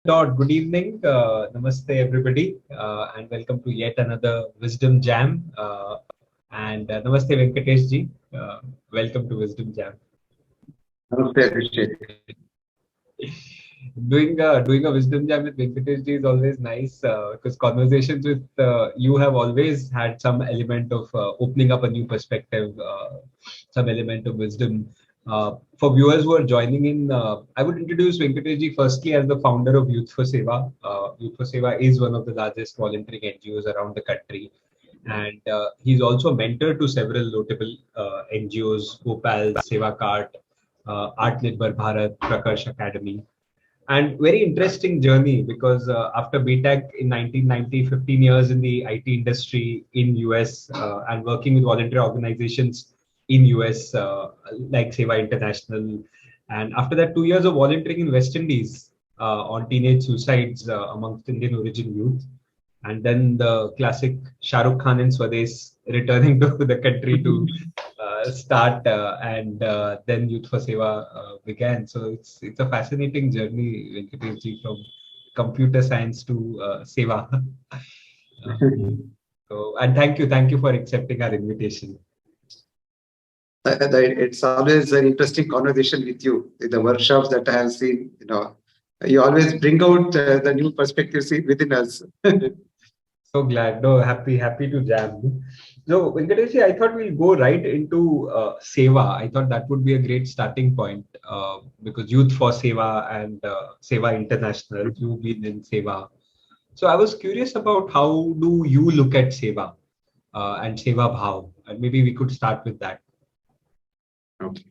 Good evening. Namaste, everybody, and welcome to yet another Wisdom Jam. And Namaste, Venkatesh ji. Welcome to Wisdom Jam. Namaste, Abhishek. Doing a Wisdom Jam with Venkatesh ji is always nice because conversations with you have always had some element of opening up a new perspective, some element of wisdom. For viewers who are joining in, I would introduce Venkatesh ji firstly as the founder of Youth for Seva. Youth for Seva is one of the largest volunteering NGOs around the country. And he's also a mentor to several notable NGOs, Gopal, Seva Cart, Atmanirbhar Bharat, Prakarsh Academy. And very interesting journey because after BTech in 1990, 15 years in the IT industry in US and working with voluntary organizations in US like Seva International. And after that, 2 years of volunteering in West Indies on teenage suicides amongst Indian origin youth. And then the classic Shah Rukh Khan and Swades returning to the country to start and then Youth for Seva began. So it's a fascinating journey, Venkatesh ji, from computer science to Seva. And thank you for accepting our invitation. It's always an interesting conversation with you. In the workshops that I have seen, you always bring out the new perspectives within us. So glad. No, happy to jam. So, Venkatesh, I thought we'll go right into Seva. I thought that would be a great starting point because Youth for Seva and Seva International, you've been in Seva. So, I was curious about how do you look at Seva and Seva Bhav? And maybe we could start with that. Okay.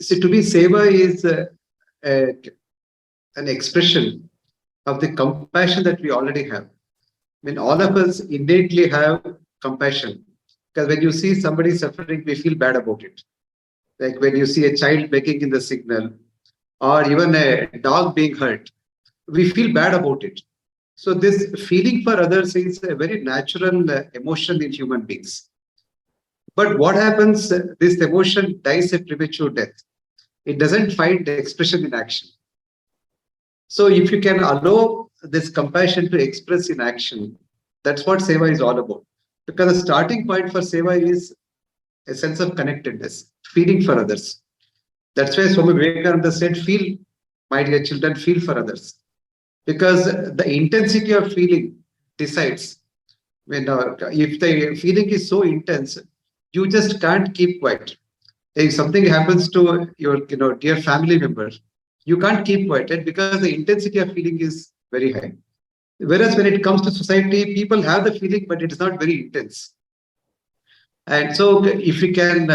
See, to me, Seva is an expression of the compassion that we already have. I mean, all of us innately have compassion because when you see somebody suffering, we feel bad about it. Like when you see a child begging in the signal or even a dog being hurt, we feel bad about it. So this feeling for others is a very natural emotion in human beings. But what happens, this emotion dies a premature death. It doesn't find expression in action. So if you can allow this compassion to express in action, that's what Seva is all about. Because the starting point for Seva is a sense of connectedness, feeling for others. That's why Swami Vivekananda said, feel, my dear children, feel for others. Because the intensity of feeling decides. If the feeling is so intense, you just can't keep quiet. If something happens to your dear family member, you can't keep quiet because the intensity of feeling is very high. Whereas when it comes to society, people have the feeling, but it is not very intense. And so if we can,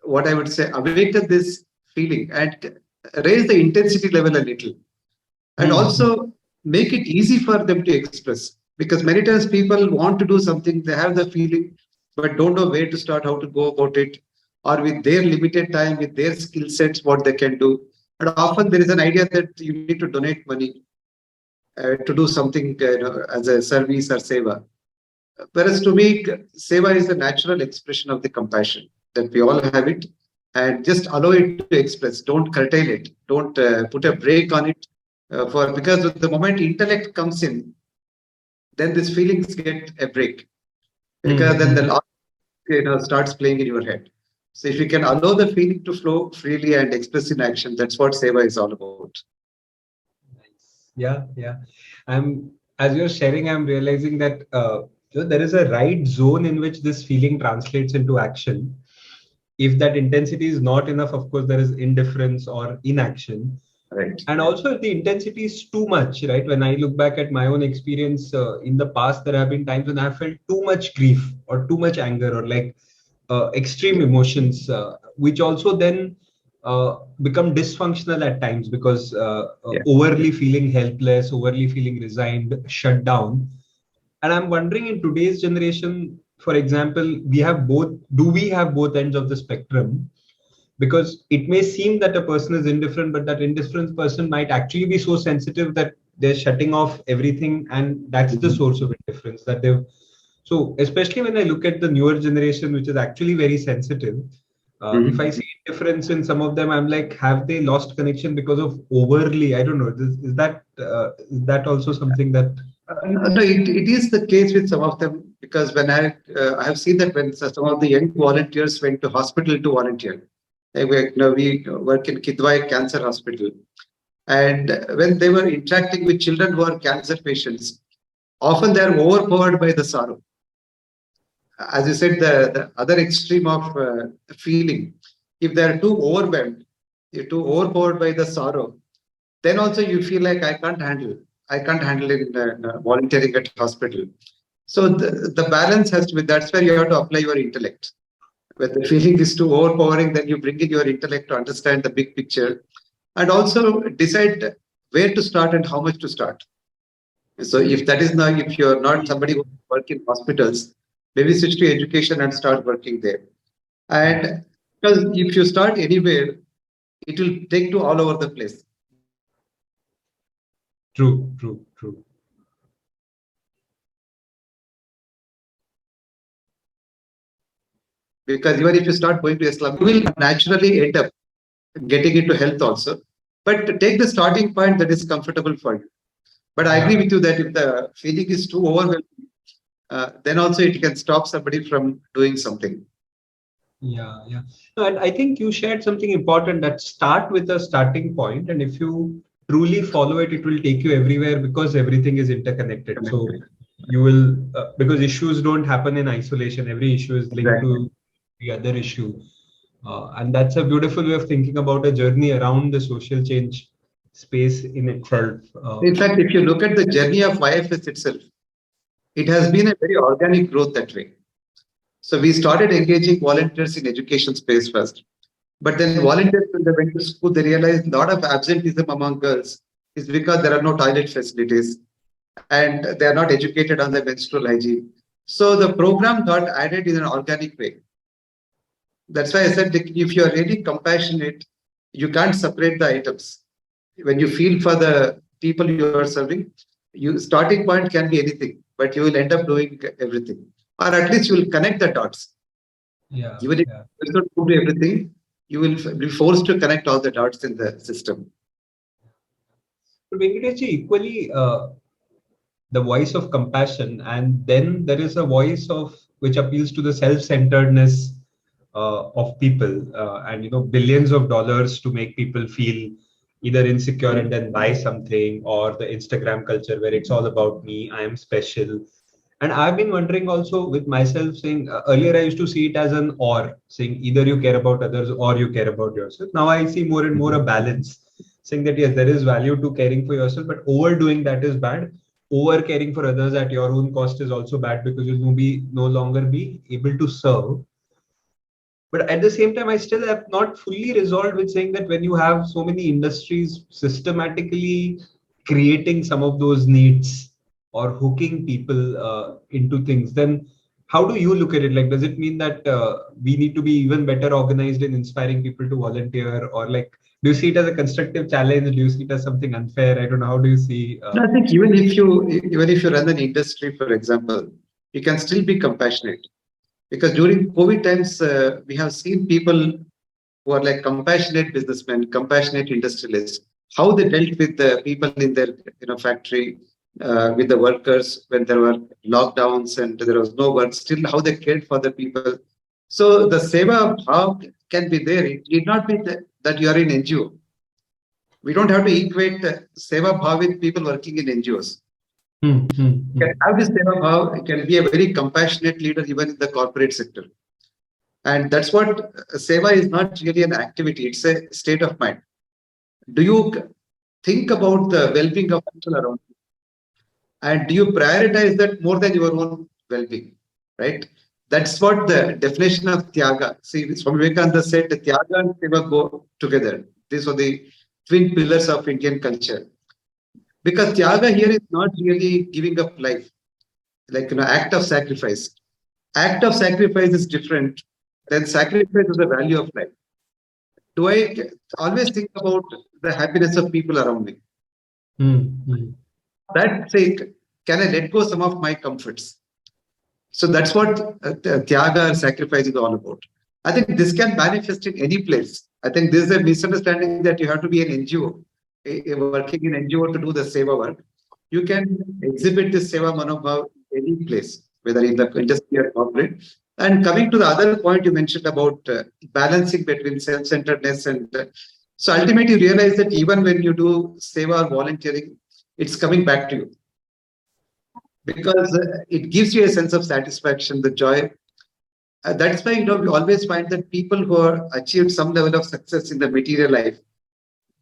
what I would say, awaken this feeling and raise the intensity level a little, and also make it easy for them to express. Because many times people want to do something, they have the feeling, but don't know where to start, how to go about it, or with their limited time, with their skill sets, what they can do. And often there is an idea that you need to donate money to do something as a service or seva. Whereas to me, seva is the natural expression of the compassion that we all have it, and just allow it to express. Don't curtail it. Don't put a brake on it. Because the moment intellect comes in, then these feelings get a break. Because then the law starts playing in your head. So if you can allow the feeling to flow freely and express in action, that's what seva is all about. Yeah. As you're sharing, I'm realizing that there is a right zone in which this feeling translates into action. If that intensity is not enough, of course, there is indifference or inaction. Right. And also, if the intensity is too much, right? When I look back at my own experience in the past, there have been times when I felt too much grief or too much anger or like extreme emotions, which also then become dysfunctional at times because overly feeling helpless, overly feeling resigned, shut down. And I'm wondering in today's generation, for example, do we have both ends of the spectrum? Because it may seem that a person is indifferent, but that indifferent person might actually be so sensitive that they're shutting off everything, and that's the source of indifference that they've. So especially when I look at the newer generation, which is actually very sensitive, If I see difference in some of them, I'm like, have they lost connection because of overly? I don't know. Is that also something that? No, it is the case with some of them because when I have seen that when some of the young volunteers went to hospital to volunteer, we work in Kidwai Cancer Hospital, and when they were interacting with children who are cancer patients, often they are overpowered by the sorrow. As you said, the other extreme of feeling, if they are too overwhelmed, you're too overpowered by the sorrow, then also you feel like I can't handle it volunteering at hospital. So the balance has to be, that's where you have to apply your intellect. When the feeling is too overpowering, then you bring in your intellect to understand the big picture and also decide where to start and how much to start. So if that is not, if you're not somebody who work in hospitals, maybe switch to education and start working there. And because if you start anywhere, it will take to all over the place. True, true, true. Because even if you start going to Islam, you will naturally end up getting into health also. But take the starting point that is comfortable for you. But I agree Yeah. with you that if the feeling is too overwhelming, then also it can stop somebody from doing something. Yeah, yeah. No, and I think you shared something important that start with a starting point, and if you truly follow it, it will take you everywhere because everything is interconnected. So you will, because issues don't happen in isolation. Every issue is linked Exactly. to the other issue, and that's a beautiful way of thinking about a journey around the social change space in itself. In fact, if you look at the journey of YFS itself, it has been a very organic growth that way. So we started engaging volunteers in education space first. But then volunteers, when they went to school, they realized a lot of absenteeism among girls is because there are no toilet facilities and they are not educated on the menstrual hygiene. So the program got added in an organic way. That's why I said that if you are really compassionate, you can't separate the items. When you feel for the people you are serving, you starting point can be anything, but you will end up doing everything, or at least you will connect the dots. Yeah, Even if yeah. you don't do everything, you will be forced to connect all the dots in the system. So Venkatesh, equally, the voice of compassion, and then there is a voice of which appeals to the self-centeredness of people, and billions of dollars to make people feel either insecure and then buy something, or the Instagram culture where it's all about me, I am special. And I've been wondering also with myself, saying earlier I used to see it as an or, saying either you care about others or you care about yourself. Now I see more and more a balance, saying that yes, there is value to caring for yourself, but overdoing that is bad. Over caring for others at your own cost is also bad because you'll no longer be able to serve. But at the same time, I still have not fully resolved with saying that when you have so many industries systematically creating some of those needs or hooking people into things, then how do you look at it? Like, does it mean that we need to be even better organized in inspiring people to volunteer, or like, do you see it as a constructive challenge? Do you see it as something unfair? I don't know. How do you see? No, I think even if you run an industry, for example, you can still be compassionate because during COVID times we have seen people who are like compassionate businessmen, compassionate industrialists, how they dealt with the people in their factory, with the workers when there were lockdowns and there was no work, still how they cared for the people. So the seva bhav can be there. It need not be that you are in NGO. We don't have to equate seva bhav with people working in NGOs. Hmm, hmm, You hmm. can have this seva bhav, you can be a very compassionate leader even in the corporate sector. And that's what seva is, not really an activity, it's a state of mind. Do you think about the well-being of people around you? And do you prioritize that more than your own well-being? Right? That's what the definition of Tyaga. See, Swami Vivekananda said the Tyaga and Seva go together. These are the twin pillars of Indian culture. Because Tyaga here is not really giving up life, like act of sacrifice. Act of sacrifice is different than sacrifice of the value of life. Do I always think about the happiness of people around me? Hmm, hmm. That sake, can I let go some of my comforts? So that's what Tyaga or sacrifice is all about. I think this can manifest in any place. I think this is a misunderstanding that you have to be an NGO, working in NGO to do the seva work. You can exhibit this seva manobhav any place, whether in the industry or corporate. And coming to the other point you mentioned about balancing between self-centeredness and so ultimately you realize that even when you do seva or volunteering, it's coming back to you because it gives you a sense of satisfaction, the joy. That's why we always find that people who have achieved some level of success in the material life,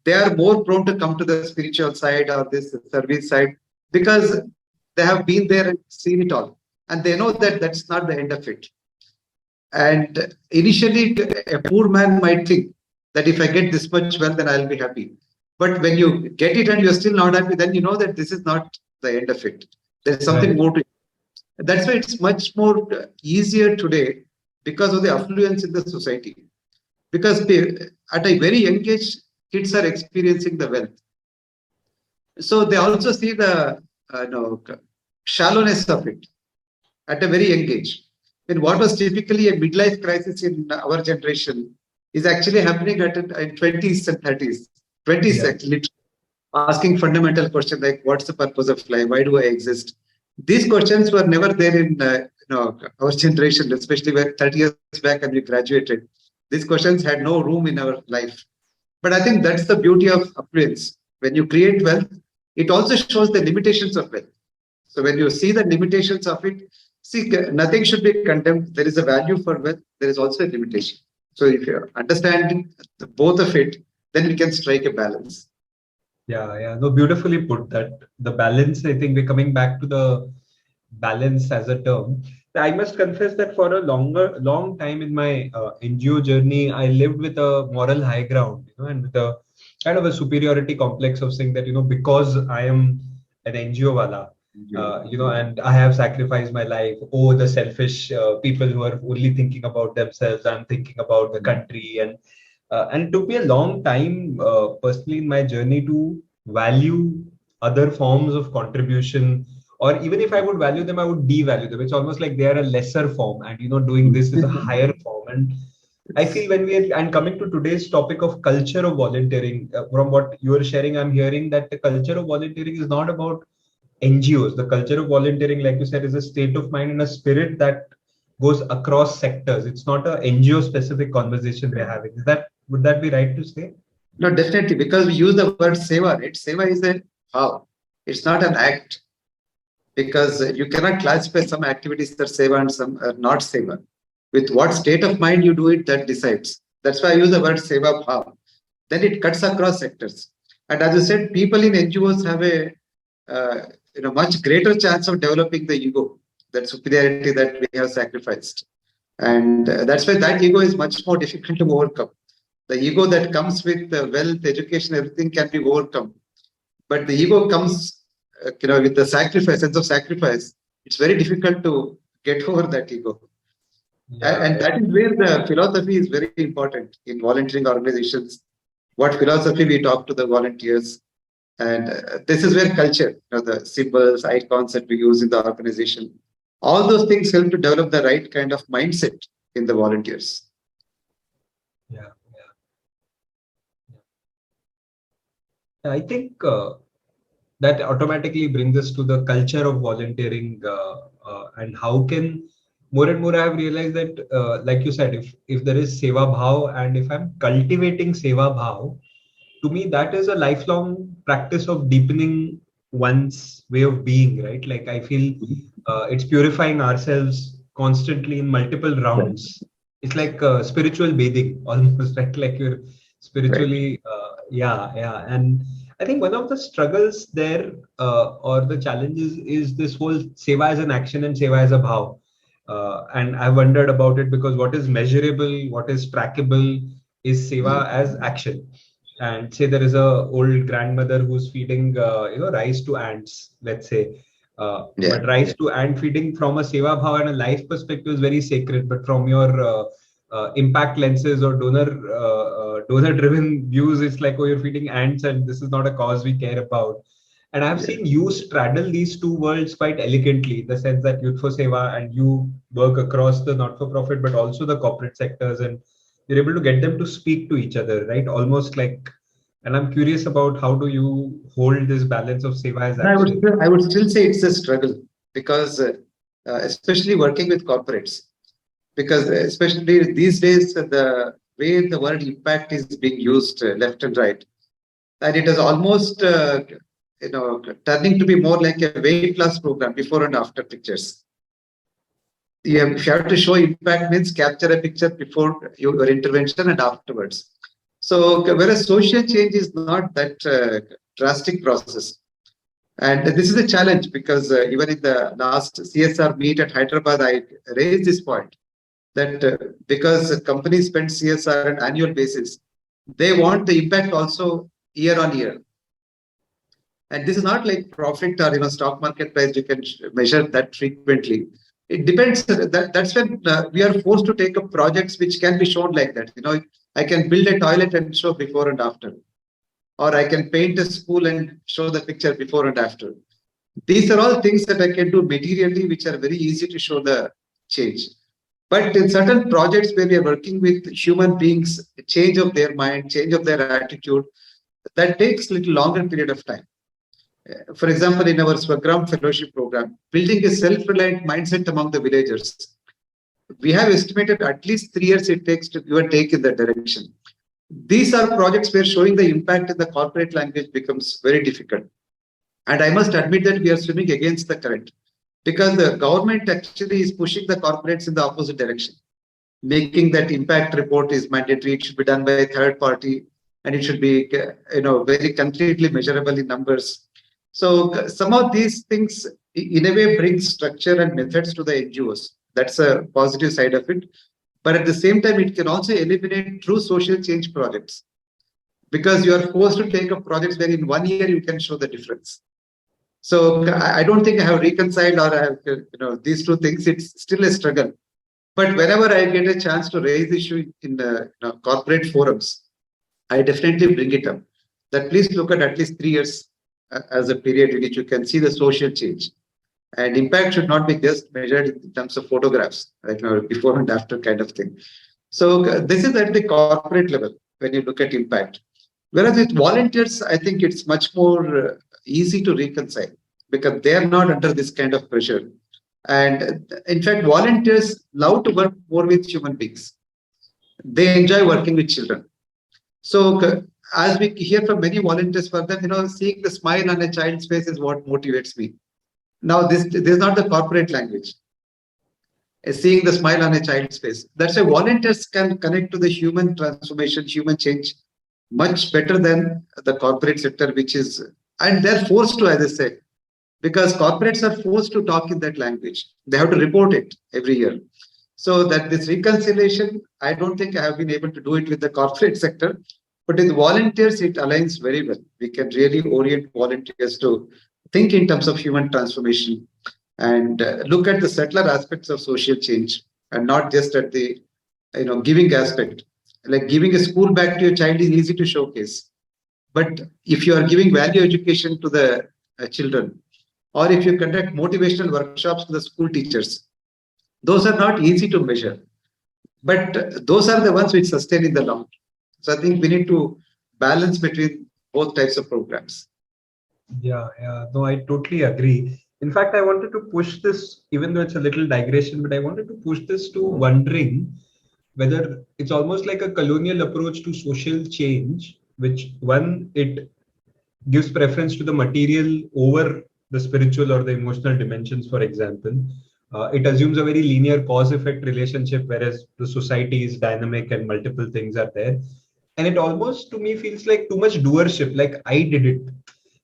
they are more prone to come to the spiritual side or this service side because they have been there and seen it all, and they know that that's not the end of it. And initially, a poor man might think that if I get this much wealth, then I'll be happy. But when you get it and you're still not happy, then you know that this is not the end of it. There's something Right. more to it. That's why it's much more easier today because of the affluence in the society. Because at a very young age, kids are experiencing the wealth. So they also see the shallowness of it at a very young age. And what was typically a midlife crisis in our generation is actually happening at in 20s and 30s. 20s Yeah. actually asking fundamental questions like what's the purpose of life? Why do I exist? These questions were never there in our generation, especially when 30 years back and we graduated. These questions had no room in our life. But I think that's the beauty of affluence. When you create wealth, it also shows the limitations of wealth. So when you see the limitations of it, see, nothing should be condemned. There is a value for wealth. There is also a limitation. So if you understand both of it, then we can strike a balance. Yeah, yeah. No, beautifully put that. The balance, I think we're coming back to the balance as a term. I must confess that for a long time in my NGO journey, I lived with a moral high ground, and with a kind of a superiority complex of saying that, because I am an NGO wala, and I have sacrificed my life. Oh, the selfish people who are only thinking about themselves. I'm thinking about the country, and it took me a long time, personally, in my journey to value other forms of contribution, or even if I would value them, I would devalue them. It's almost like they are a lesser form, and doing this is a higher form. And I feel when we are, and coming to today's topic of culture of volunteering, from what you are sharing, I'm hearing that the culture of volunteering is not about NGOs. The culture of volunteering, like you said, is a state of mind and a spirit that goes across sectors. It's not a NGO specific conversation we're having. Would that be right to say? No, definitely, because we use the word seva, right? Seva is a how. It's not an act because you cannot classify some activities that seva and some are not seva. With what state of mind you do it, that decides. That's why I use the word seva bhav. Then it cuts across sectors. And as you said, people in NGOs have a much greater chance of developing the ego, that superiority that we have sacrificed. And that's why that ego is much more difficult to overcome. The ego that comes with wealth, education, everything can be overcome. But the ego comes, with the sacrifice, sense of sacrifice. It's very difficult to get over that ego. Yeah, And yeah. that is where the philosophy is very important in volunteering organizations. What philosophy we talk to the volunteers, and this is where culture, the symbols, icons that we use in the organization, all those things help to develop the right kind of mindset in the volunteers. Yeah, yeah. I think that automatically brings us to the culture of volunteering, and how can more and more I have realized that, like you said, if there is seva bhav, and if I'm cultivating seva bhav, to me that is a lifelong practice of deepening one's way of being, right? Like I feel it's purifying ourselves constantly in multiple Right. rounds. It's like spiritual bathing almost, right? Like you're Right. spiritually, yeah. And I think one of the struggles there, or the challenges, is this whole seva as an action and seva as a bhav. And I wondered about it because what is measurable, what is trackable, is seva as action. And say there is a old grandmother who's feeding rice to ants, let's say, Yeah. but rice to ant feeding from a seva bhav and a life perspective is very sacred, but from your impact lenses or donor driven views, it's like, oh, you're feeding ants and this is not a cause we care about. And I've Yeah. seen you straddle these two worlds quite elegantly, in the sense that Youth for Seva and you work across the not-for-profit, but also the corporate sectors, and you're able to get them to speak to each other, right? Almost like, and I'm curious about how do you hold this balance of Seva as And action? I would still say it's a struggle because, especially working with corporates, because especially these days, the way the word impact is being used left and right, and it is almost turning to be more like a weight loss program before and after pictures. If you have to show impact means capture a picture before your intervention and afterwards. So whereas social change is not that drastic process. And this is a challenge because even in the last CSR meet at Hyderabad, I raised this point that because companies spend CSR on annual basis, they want the impact also year on year. And this is not like profit or stock market price. You can measure that frequently. It depends. That's when we are forced to take up projects which can be shown like that. I can build a toilet and show before and after, or I can paint a school and show the picture before and after. These are all things that I can do materially, which are very easy to show the change. But in certain projects where we are working with human beings, change of their mind, change of their attitude, that takes a little longer period of time. For example, in our Swagram Fellowship Program, building a self-reliant mindset among the villagers, we have estimated at least 3 years it takes to give and take in that direction. These are projects where showing the impact in the corporate language becomes very difficult. And I must admit that we are swimming against the current because the government actually is pushing the corporates in the opposite direction, making that impact report is mandatory. It should be done by a third party, and it should be very concretely measurable in numbers. So some of these things, in a way, bring structure and methods to the NGOs. That's a positive side of it. But at the same time, it can also eliminate true social change projects because you are forced to take up projects where in 1 year you can show the difference. So I don't think I have reconciled or I have these two things. It's still a struggle. But whenever I get a chance to raise the issue in corporate forums, I definitely bring it up. That please look at least 3 years as a period in which you can see the social change. And impact should not be just measured in terms of photographs, like before and after kind of thing. So this is at the corporate level when you look at impact. Whereas with volunteers, I think it's much more easy to reconcile because they are not under this kind of pressure. And in fact, volunteers love to work more with human beings. They enjoy working with children. So as we hear from many volunteers for them, seeing the smile on a child's face is what motivates me. Now, this is not the corporate language. Seeing the smile on a child's face. That's why volunteers can connect to the human transformation, human change much better than the corporate sector, which is, and they're forced to, as I say, because corporates are forced to talk in that language. They have to report it every year. So that this reconciliation, I don't think I have been able to do it with the corporate sector, but with volunteers, it aligns very well. We can really orient volunteers to think in terms of human transformation and look at the subtler aspects of social change and not just at the giving aspect. Like giving a school bag to your child is easy to showcase, but if you are giving value education to the children, or if you conduct motivational workshops to the school teachers, those are not easy to measure, but those are the ones which sustain in the long. So I think we need to balance between both types of programs. Yeah, yeah. No, I totally agree. In fact, I wanted to push this, even though it's a little digression, but I wanted to push this to wondering whether it's almost like a colonial approach to social change, which one, it gives preference to the material over the spiritual or the emotional dimensions, for example. It assumes a very linear cause effect relationship, whereas the society is dynamic and multiple things are there. And it almost to me feels like too much doership, like I did it.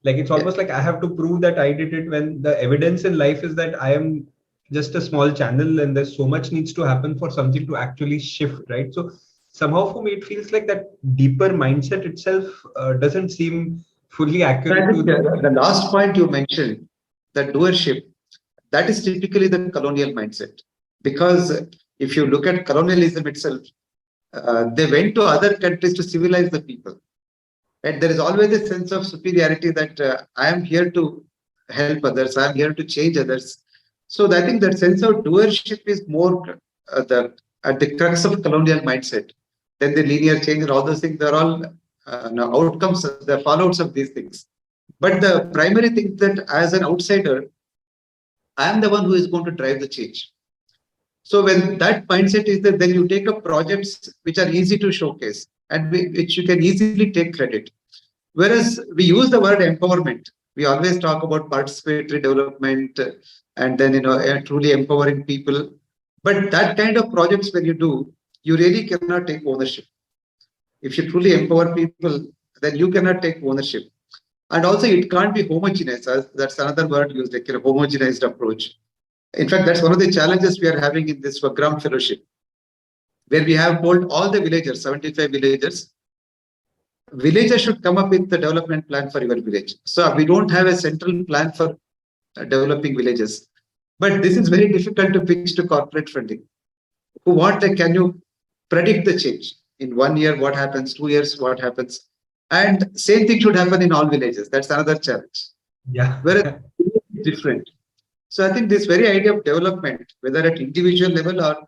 Like it's Yeah. almost like I have to prove that I did it when the evidence in life is that I am just a small channel and there's so much needs to happen for something to actually shift, right? So somehow for me, it feels like that deeper mindset itself doesn't seem fully So I accurate think to. the last point you mentioned, the doership, that is typically the colonial mindset. Because if you look at colonialism itself, they went to other countries to civilize the people. And there is always a sense of superiority that I am here to help others, I am here to change others. So I think that sense of doership is more the at the crux of colonial mindset. Then the linear change and all those things, they're all outcomes, the fallouts of these things. But the primary thing that as an outsider, I am the one who is going to drive the change. So when that mindset is there, then you take up projects which are easy to showcase and which you can easily take credit. Whereas we use the word empowerment, we always talk about participatory development and then truly empowering people. But that kind of projects when you do, you really cannot take ownership. If you truly empower people, then you cannot take ownership. And also, it can't be homogeneous. That's another word used, like a homogenized approach. In fact, that's one of the challenges we are having in this Vagram Fellowship, where we have told all the villagers, 75 villagers, villagers should come up with the development plan for your village. So we don't have a central plan for developing villages. But this is very difficult to pitch to corporate funding. Who want, like, can you predict the change? In 1 year, what happens? 2 years, what happens? And same thing should happen in all villages. That's another challenge. Yeah. Whereas it's different. So I think this very idea of development, whether at individual level or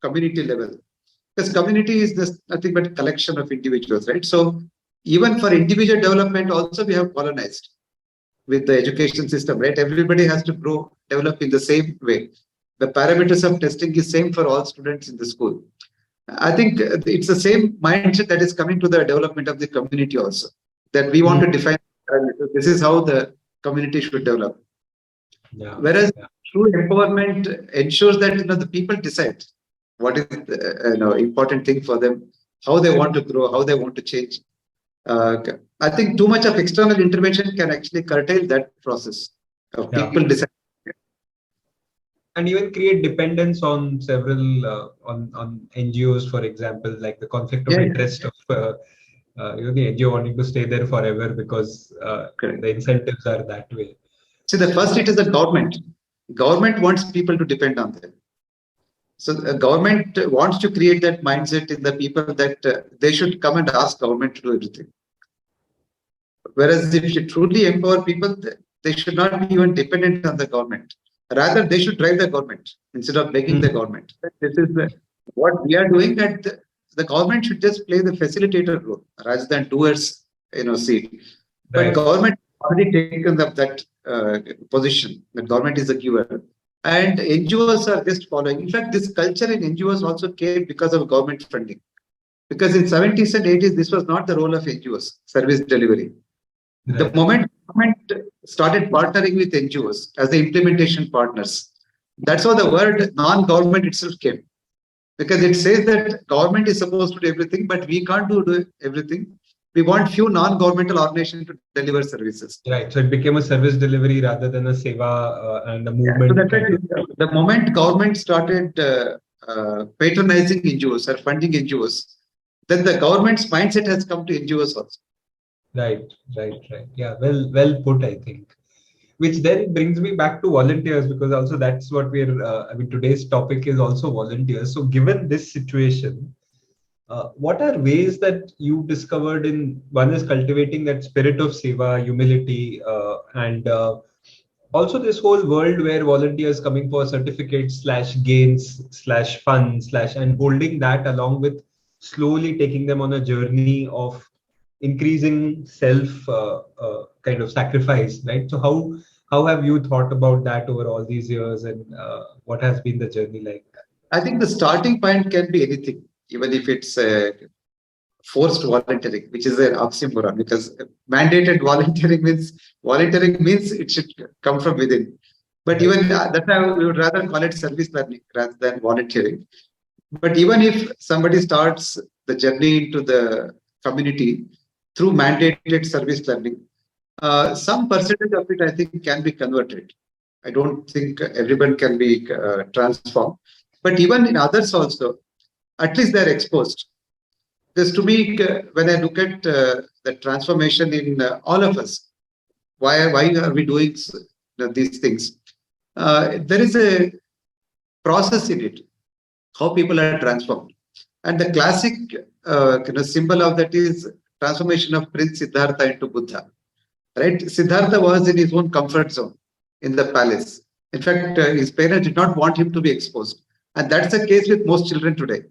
community level, because community is this nothing but collection of individuals, right? So even for individual development, also we have colonized with the education system, right? Everybody has to grow, develop in the same way. The parameters of testing is same for all students in the school. I think it's the same mindset that is coming to the development of the community also. That we want to define parameters. This is how the community should develop. Yeah. Whereas true empowerment ensures that the people decide what is the important thing for them, how they want to grow, how they want to change. I think too much of external intervention can actually curtail that process of people deciding. And even create dependence on several on NGOs, for example, like the conflict of interest of the NGO wanting to stay there forever because the incentives are that way. See, the first it is the government. Government wants people to depend on them. So the government wants to create that mindset in the people that they should come and ask government to do everything. Whereas if you truly empower people, they should not be even dependent on the government. Rather, they should drive the government instead of begging the government. This is what we are doing. That the government should just play the facilitator role rather than doers, seat. But government already taken up that position. The government is a giver, and NGOs are just following. In fact, this culture in NGOs also came because of government funding. Because in 70s and 80s, this was not the role of NGOs, service delivery. The moment government started partnering with NGOs as the implementation partners, that's how the word non-government itself came. Because it says that government is supposed to do everything, but we can't do everything. We want few non-governmental organizations to deliver services. Right. So it became a service delivery rather than a seva and a movement. So the moment government started patronizing NGOs or funding NGOs, then the government's mindset has come to NGOs also. Right. Yeah, well put, I think. Which then brings me back to volunteers, because also that's what today's topic is also volunteers. So given this situation, what are ways that you discovered one is cultivating that spirit of seva, humility, and also this whole world where volunteers coming for certificates / gains / funds and holding that along with slowly taking them on a journey of increasing self kind of sacrifice, right? So how have you thought about that over all these years, and what has been the journey like? I think the starting point can be anything, even if it's forced volunteering, which is an oxymoron, because mandated volunteering means it should come from within. But even that's why we would rather call it service learning rather than volunteering. But even if somebody starts the journey into the community through mandated service learning, some percentage of it, I think, can be converted. I don't think everyone can be transformed. But even in others also, at least they're exposed. Because to me, when I look at the transformation in all of us, why are we doing these things? There is a process in it, how people are transformed. And the classic symbol of that is transformation of Prince Siddhartha into Buddha. Right? Siddhartha was in his own comfort zone in the palace. In fact, his parents did not want him to be exposed. And that's the case with most children today.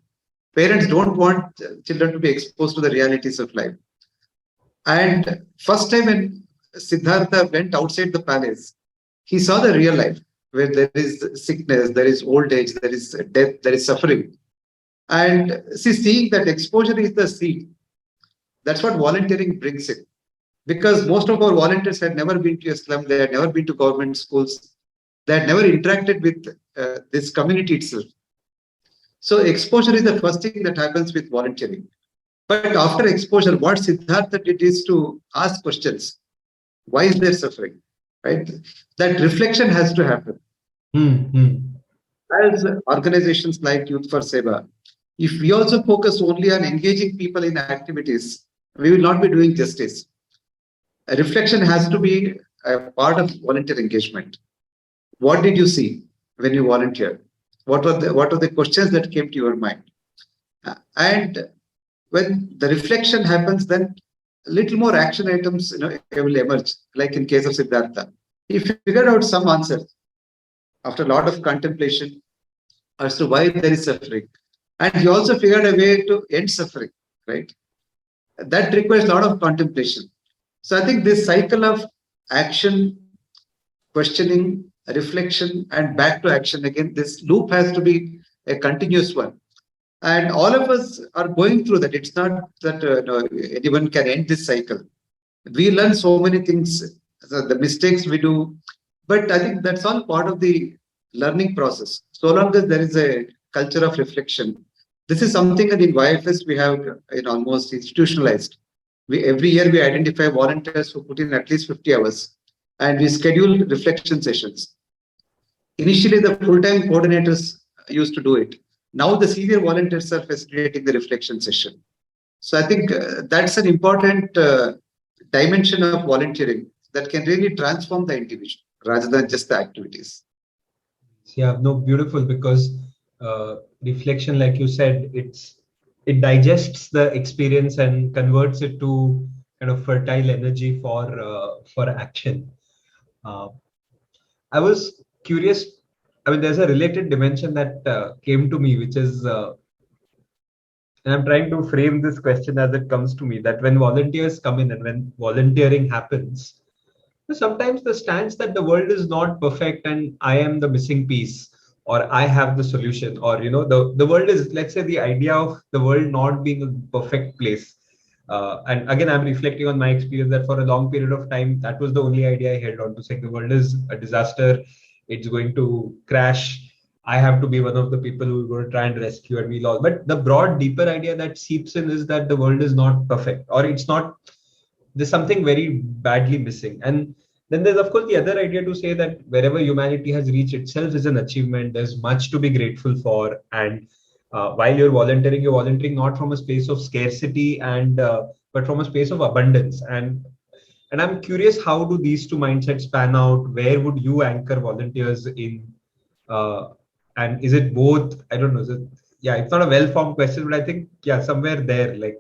Parents don't want children to be exposed to the realities of life. And first time when Siddhartha went outside the palace, he saw the real life where there is sickness, there is old age, there is death, there is suffering. And see, seeing that exposure is the seed. That's what volunteering brings in. Because most of our volunteers had never been to a slum, they had never been to government schools, they had never interacted with this community itself. So exposure is the first thing that happens with volunteering. But after exposure, what Siddhartha did is to ask questions. Why is there suffering? Right? That reflection has to happen. As organizations like Youth for Seva, if we also focus only on engaging people in activities, we will not be doing justice. A reflection has to be a part of volunteer engagement. What did you see when you volunteered? What are the questions that came to your mind? And when the reflection happens, then a little more action items will emerge, like in case of Siddhartha. He figured out some answers after a lot of contemplation as to why there is suffering. And he also figured a way to end suffering, right? That requires a lot of contemplation. So I think this cycle of action, questioning, reflection, and back to action again, this loop has to be a continuous one. And all of us are going through that. It's not that anyone can end this cycle. We learn so many things, the mistakes we do, but I think that's all part of the learning process. So long as there is a culture of reflection, this is something that in YFS we have almost institutionalized. Every year we identify volunteers who put in at least 50 hours, and we schedule reflection sessions. Initially, the full-time coordinators used to do it. Now the senior volunteers are facilitating the reflection session. So I think that's an important dimension of volunteering that can really transform the individual rather than just the activities. Yeah, no, beautiful, because reflection, like you said, it digests the experience and converts it to kind of fertile energy for action. I was curious. I mean, there's a related dimension that came to me, which is, and I'm trying to frame this question as it comes to me, that when volunteers come in and when volunteering happens, sometimes the stance that the world is not perfect and I am the missing piece, or I have the solution, or the world is, let's say, the idea of the world not being a perfect place. And again, I'm reflecting on my experience that for a long period of time, that was the only idea I held on to, saying the world is a disaster, it's going to crash. I have to be one of the people who are going to try and rescue, and we'll all. But the broad, deeper idea that seeps in is that the world is not perfect, or it's not. There's something very badly missing. And then there's, of course, the other idea to say that wherever humanity has reached itself is an achievement. There's much to be grateful for. And while you're volunteering not from a space of scarcity but from a space of abundance. And I'm curious, how do these two mindsets pan out? Where would you anchor volunteers in? And is it both? I don't know. It's not a well-formed question, but I think, somewhere there, like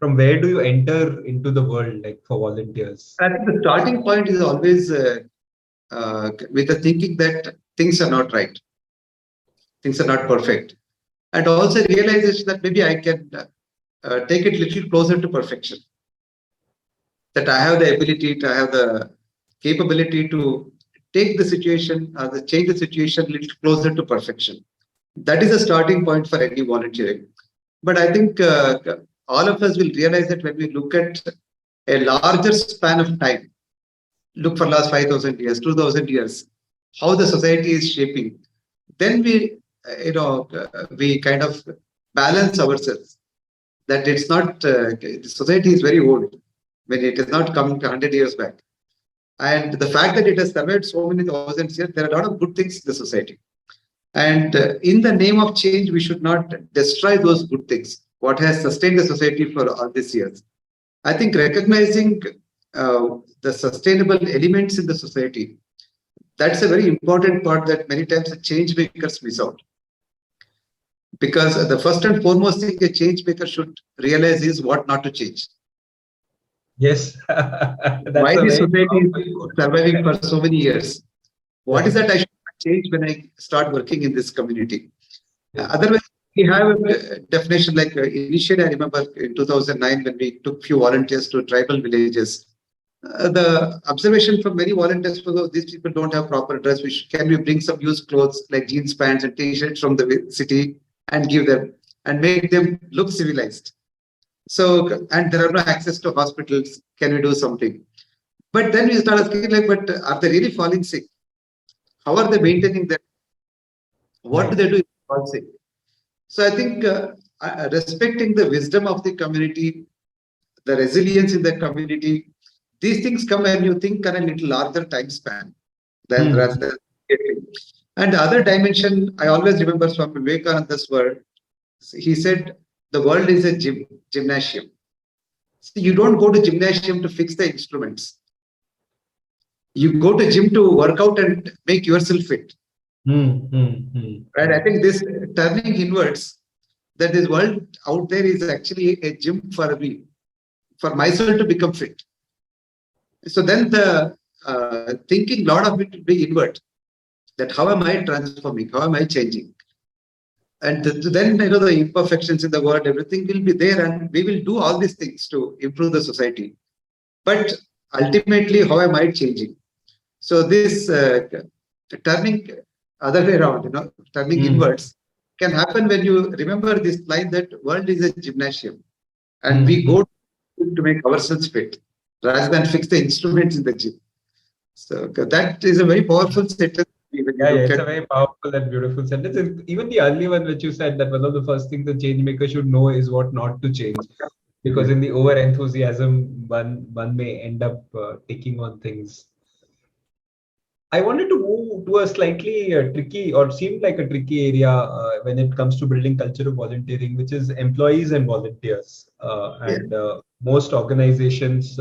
from where do you enter into the world, like for volunteers? I think the starting point is always with the thinking that things are not right. Things are not perfect. And also realization that maybe I can take it a little closer to perfection. That I have the ability, I have the capability to take the situation, change the situation a little closer to perfection. That is a starting point for any volunteering. But I think all of us will realize that when we look at a larger span of time, look for last 5,000 years, 2,000 years, how the society is shaping, then we kind of balance ourselves. That it's not, society is very old when it has not come 100 years back. And the fact that it has survived so many thousands years, there are a lot of good things in the society. And in the name of change, we should not destroy those good things, what has sustained the society for all these years. I think recognizing the sustainable elements in the society, that's a very important part that many times the change makers miss out. Because the first and foremost thing a change maker should realize is what not to change. Yes, Why that's a this very society powerful is quote. surviving for so many years? What is Right. that I should change when I start working in this community? Yes. Otherwise, we have a definition like initially, I remember in 2009 when we took few volunteers to tribal villages. The observation from many volunteers was, oh, these people don't have proper dress. Can we bring some used clothes like jeans, pants, and t-shirts from the city and give them and make them look civilized? So, and there are no access to hospitals. Can we do something? But then we start asking, like, but are they really falling sick? How are they maintaining that? What do Right. they do if they fall sick? So I think respecting the wisdom of the community, the resilience in the community, these things come when you think on a little larger time span than Hmm. rather than and the other dimension, I always remember Swami Vivekananda's word. He said, the world is a gymnasium. So you don't go to gymnasium to fix the instruments. You go to gym to work out and make yourself fit. Hmm. Hmm. Hmm. Right? I Hmm. think this turning inwards, that this world out there is actually a gym for me, for myself to become fit. So then the thinking, lot of it will be inward. That how am I transforming? How am I changing? And then the imperfections in the world, everything will be there, and we will do all these things to improve the society. But ultimately, how am I changing? So this turning other way around, turning Hmm. inwards can happen when you remember this line that world is a gymnasium, and Hmm. we Hmm. go to make ourselves fit rather than fix the instruments in the gym. So that is a very powerful sentence when you Yeah, yeah, look it's at. a very powerful and beautiful sentence. And even the early one, which you said that one of the first things the change maker should know is what not to change, because in the over enthusiasm, one may end up taking on things. I wanted to move to a slightly tricky or seemed like a tricky area when it comes to building culture of volunteering, which is employees and volunteers. Yeah, And most organizations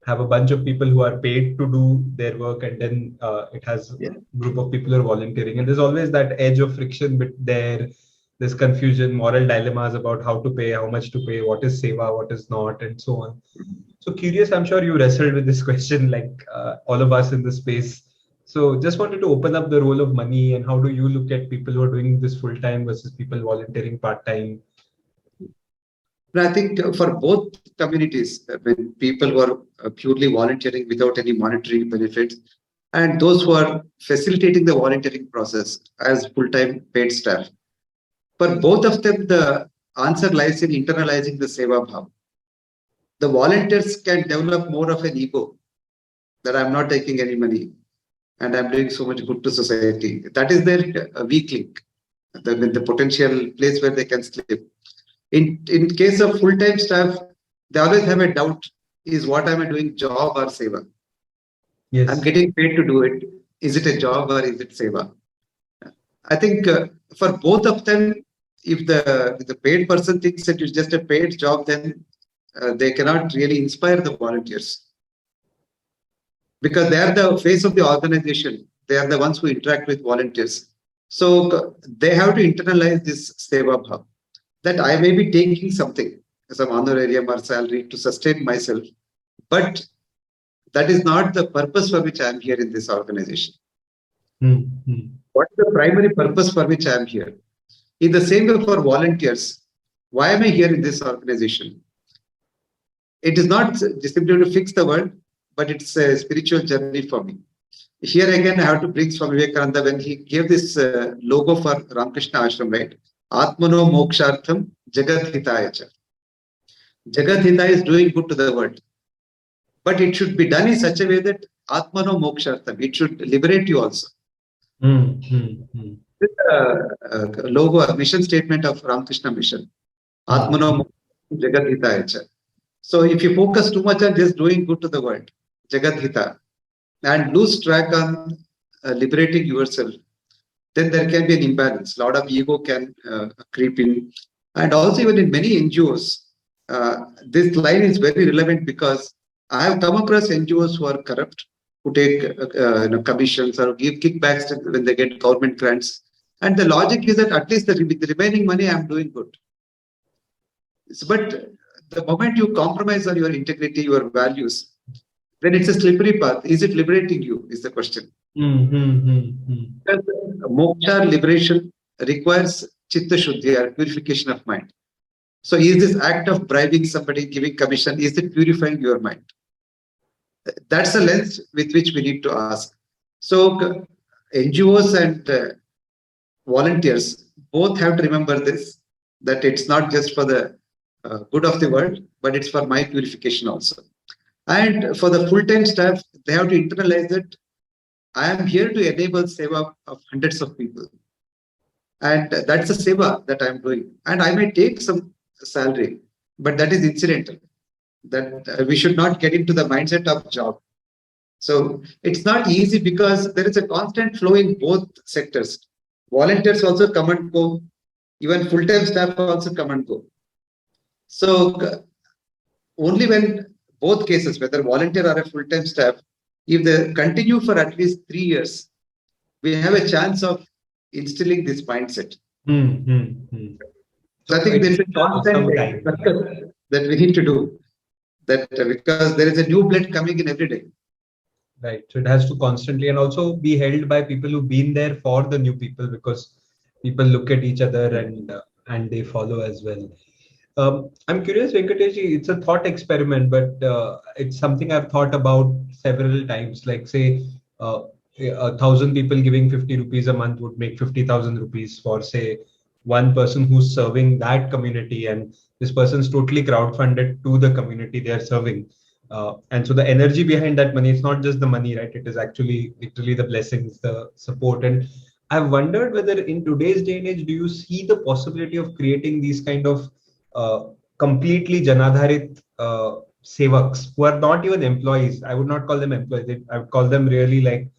have a bunch of people who are paid to do their work, and then it has yeah, a group of people who are volunteering. And there's always that edge of friction there. There's confusion, moral dilemmas about how to pay, how much to pay, what is seva, what is not, and so on. So curious, I'm sure you wrestled with this question like all of us in the space. So just wanted to open up the role of money and how do you look at people who are doing this full time versus people volunteering part time? but I think for both communities, when people who are purely volunteering without any monetary benefits, and those who are facilitating the volunteering process as full-time paid staff, for both of them, the answer lies in internalizing the seva bhav. The volunteers can develop more of an ego that I'm not taking any money and I'm doing so much good to society. That is their weak link, the potential place where they can slip. In case of full-time staff, they always have a doubt: is what am I doing, job or seva? I'm Yes. getting paid to do it. Is it a job or is it seva? I think for both of them, if the paid person thinks that it's just a paid job, then they cannot really inspire the volunteers because they are the face of the organization. They are the ones who interact with volunteers. So they have to internalize this seva bhav that I may be taking something, some honorarium or salary to sustain myself, but that is not the purpose for which I am here in this organization. Hmm. Hmm. What is the primary purpose for which I am here? In the same way for volunteers, why am I here in this organization? It is not simply to fix the world, but it's a spiritual journey for me. Here again, I have to bring Swami Vivekananda when he gave this logo for Ramakrishna Ashram, right? Atmano mokshartham jagat hitaya cha. Jagat hita is doing good to the world, but it should be done in such a way that Atmano mokshartham, it should liberate you also. Hmm. Hmm. Hmm. This logo, a mission statement of Ramakrishna Mission. Hmm. Atmano mokshartham jagat hitaya cha. So if you focus too much on just doing good to the world, jagat hita, and lose track on liberating yourself, then there can be an imbalance. A lot of ego can creep in. And also, even in many NGOs, this line is very relevant because I have come across NGOs who are corrupt, who take commissions or give kickbacks when they get government grants. And the logic is that at least the remaining money I'm doing good. But the moment you compromise on your integrity, your values, then it's a slippery path. Is it liberating you? Is the question. Because moksha liberation requires chitta shuddhi or purification of mind. So is this act of bribing somebody, giving commission, is it purifying your mind? That's the lens with which we need to ask. So NGOs and volunteers both have to remember this, that it's not just for the good of the world, but it's for my purification also. And for the full-time staff, they have to internalize that I am here to enable seva of hundreds of people. And that's the seva that I'm doing. And I may take some salary, but that is incidental. That we should not get into the mindset of job. So it's not easy because there is a constant flow in both sectors. Volunteers also come and go. Even full-time staff also come and go. So only when both cases, whether volunteer or a full-time staff, if they continue for at least 3 years, we have a chance of instilling this mindset. So I think there's a constant that we need to do that because there is a new blood coming in every day. Right. So it has to constantly and also be held by people who've been there for the new people, because people look at each other and they follow as well. I'm curious, Venkatesh, it's a thought experiment, but it's something I've thought about several times. Like say, 1,000 people giving 50 rupees a month would make 50,000 rupees for say one person who's serving that community, and this person's totally crowdfunded to the community they are serving. And so the energy behind that money, it's not just the money, right? It is actually literally the blessings, the support. And I've wondered whether in today's day and age, do you see the possibility of creating these kind of completely janadharit sevaks who are not even employees? I would not call them employees. I would call them really like,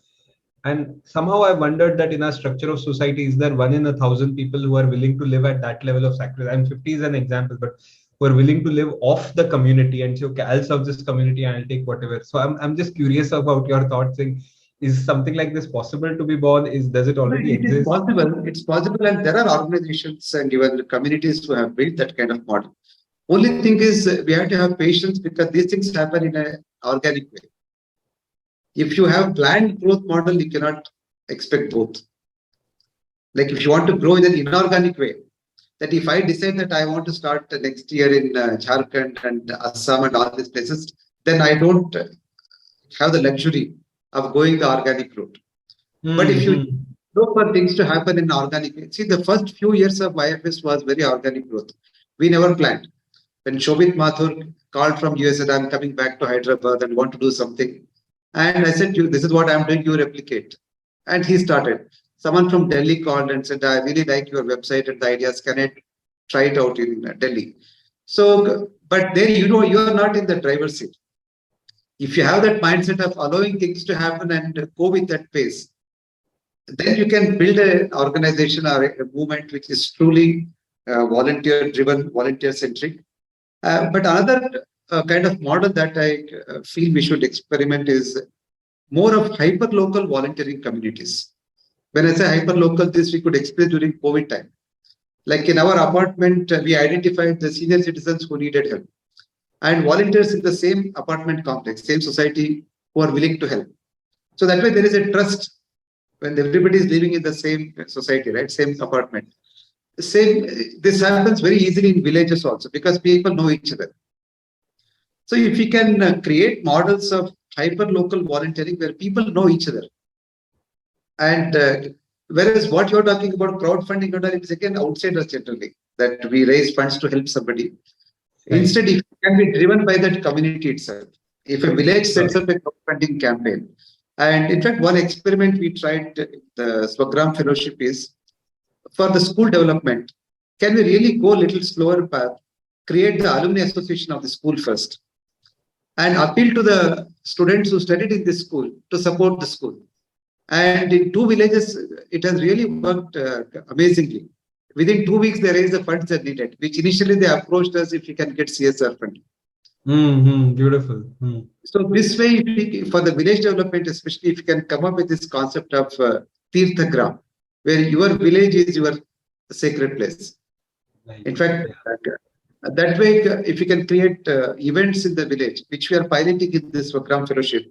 and somehow I wondered that in our structure of society, is there 1 in 1,000 people who are willing to live at that level of sacrifice? And 50 is an example, but who are willing to live off the community and say, okay, I'll serve this community and I'll take whatever. So I'm just curious about your thoughts. Is something like this possible to be born? Does it already exist? It's possible. It's possible, and there are organizations and even communities who have built that kind of model. Only thing is we have to have patience because these things happen in an organic way. If you have planned growth model, you cannot expect both. Like if you want to grow in an inorganic way, that if I decide that I want to start next year in Jharkhand and Assam and all these places, then I don't have the luxury of going the organic route. But if you look for things to happen in organic way, see the first few years of YFS was very organic growth. We never planned. When Shobit Mathur called from US and I'm coming back to Hyderabad and want to do something. And I said, this is what I'm doing, you replicate. And he started. Someone from Delhi called and said, I really like your website and the ideas. Can I try it out in Delhi? So, but then, you are not in the driver's seat. If you have that mindset of allowing things to happen and go with that pace, then you can build an organization or a movement which is truly volunteer-driven, volunteer-centric. But another kind of model that I feel we should experiment is more of hyper-local volunteering communities. When I say hyper-local, this we could explain during COVID time. Like in our apartment, we identified the senior citizens who needed help and volunteers in the same apartment complex, same society who are willing to help. So that way there is a trust when everybody is living in the same society, right? Same apartment. This happens very easily in villages also because people know each other. So if we can create models of hyper-local volunteering where people know each other, and whereas what you're talking about crowdfunding, it's again outsiders generally, that we raise funds to help somebody. Right. Instead, it can be driven by that community itself. If a village sets up a crowdfunding campaign, and in fact, one experiment we tried, the Swagram Fellowship is, for the school development, can we really go a little slower path, create the alumni association of the school first, and appeal to the students who studied in this school to support the school. And in 2 villages, it has really worked amazingly. Within 2 weeks, they raised the funds that needed, which initially they approached us if we can get CSR funding. Beautiful. So this way, for the village development, especially if you can come up with this concept of Tirthagram, where your village is your sacred place. Right. In fact, That way, if you can create events in the village, which we are piloting in this Vagram Fellowship,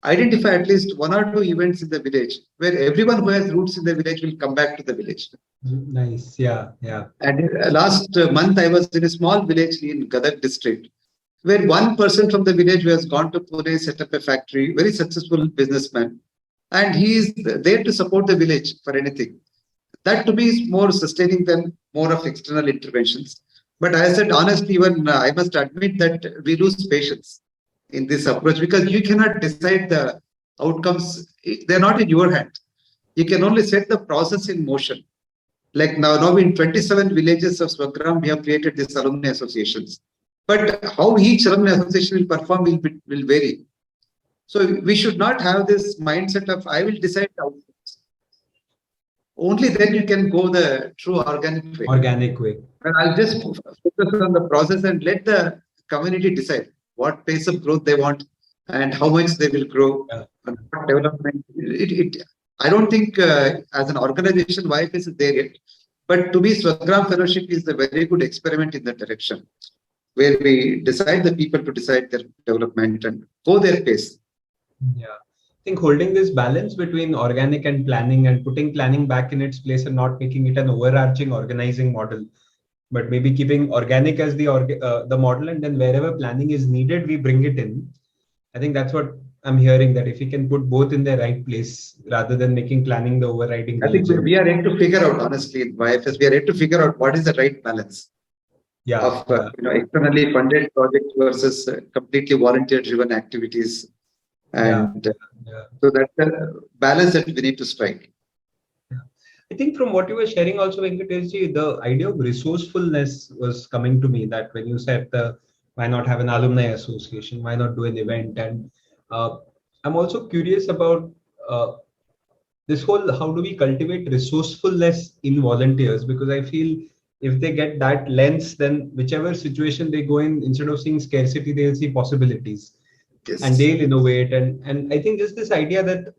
identify at least one or two events in the village where everyone who has roots in the village will come back to the village. Nice. Yeah. Yeah. And last month, I was in a small village in Gadag district, where one person from the village who has gone to Pune, set up a factory, very successful businessman, and he is there to support the village for anything. That to me is more sustaining than more of external interventions. But I said honestly, even I must admit that we lose patience in this approach because you cannot decide the outcomes. They're not in your hand. You can only set the process in motion. Like now in 27 villages of Swagram, we have created these alumni associations. But how each alumni association will perform will vary. So we should not have this mindset of I will decide the outcomes. Only then you can go the true organic way. Organic way. And I'll just focus on the process and let the community decide what pace of growth they want and how much they will grow and what development. I don't think as an organization, YFS is there yet. But to me, Swagram Fellowship is a very good experiment in that direction, where we decide the people to decide their development and go their pace. Yeah. I think holding this balance between organic and planning and putting planning back in its place and not making it an overarching organizing model, but maybe keeping organic as the model, and then wherever planning is needed, we bring it in. I think that's what I'm hearing, that if we can put both in their right place rather than making planning the overriding I think religion. we are yet to figure out, honestly, in YFS, we are yet to figure out what is the right balance of externally funded projects versus completely volunteer-driven activities. And so that's the balance that we need to strike. I think from what you were sharing also, Venkateshji, the idea of resourcefulness was coming to me, that when you said why not have an alumni association, why not do an event? And I'm also curious about this whole, how do we cultivate resourcefulness in volunteers? Because I feel if they get that lens, then whichever situation they go in, instead of seeing scarcity, they'll see possibilities. Yes. And they'll innovate. And I think just this idea that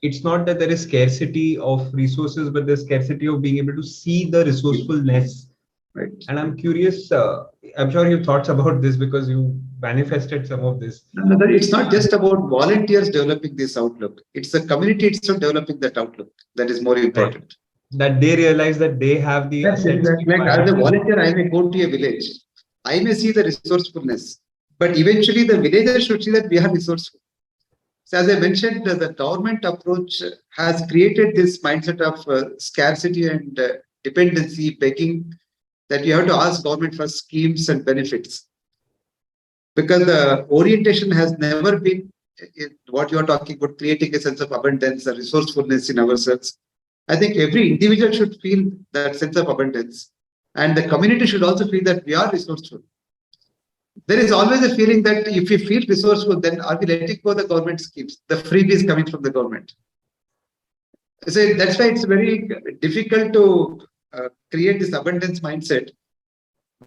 it's not that there is scarcity of resources, but there's scarcity of being able to see the resourcefulness. Right. And I'm curious, I'm sure you have thoughts about this because you manifested some of this. No, it's not just about volunteers developing this outlook. It's the community itself developing that outlook that is more important. Right. That they realize that they have the assets. Like as a volunteer, I may go to a village. I may see the resourcefulness, but eventually the villagers should see that we are resourceful. So as I mentioned, the government approach has created this mindset of scarcity and dependency, begging, that you have to ask government for schemes and benefits. Because the orientation has never been what you are talking about, creating a sense of abundance and resourcefulness in ourselves. I think every individual should feel that sense of abundance. And the community should also feel that we are resourceful. There is always a feeling that if we feel resourceful, then are we letting go the government schemes, the freebies coming from the government? So that's why it's very difficult to create this abundance mindset.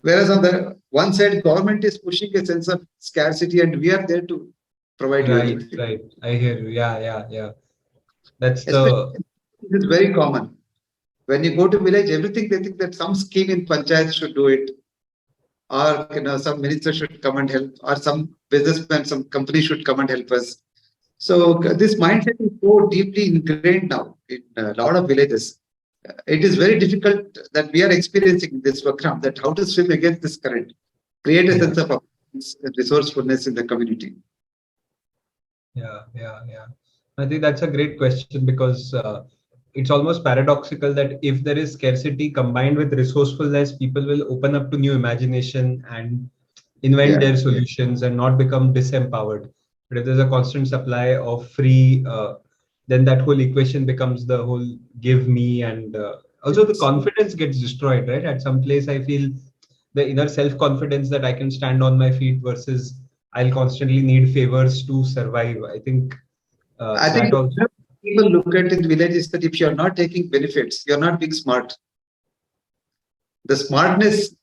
Whereas on the one side, government is pushing a sense of scarcity and we are there to provide. Right. I hear you. Yeah. This is very common. When you go to village, everything they think that some scheme in panchayat should do it. Or some minister should come and help, or some businessman, some company should come and help us. So this mindset is so deeply ingrained now in a lot of villages. It is very difficult that we are experiencing this program, that how to swim against this current, create a sense of resourcefulness in the community. Yeah. I think that's a great question because it's almost paradoxical that if there is scarcity combined with resourcefulness, people will open up to new imagination and invent their solutions and not become disempowered. But if there's a constant supply of free, then that whole equation becomes the whole give me, and also the confidence gets destroyed, right? At some place, I feel the inner self-confidence that I can stand on my feet versus I'll constantly need favors to survive. I think people look at in villages that if you're not taking benefits, you're not being smart. The smartness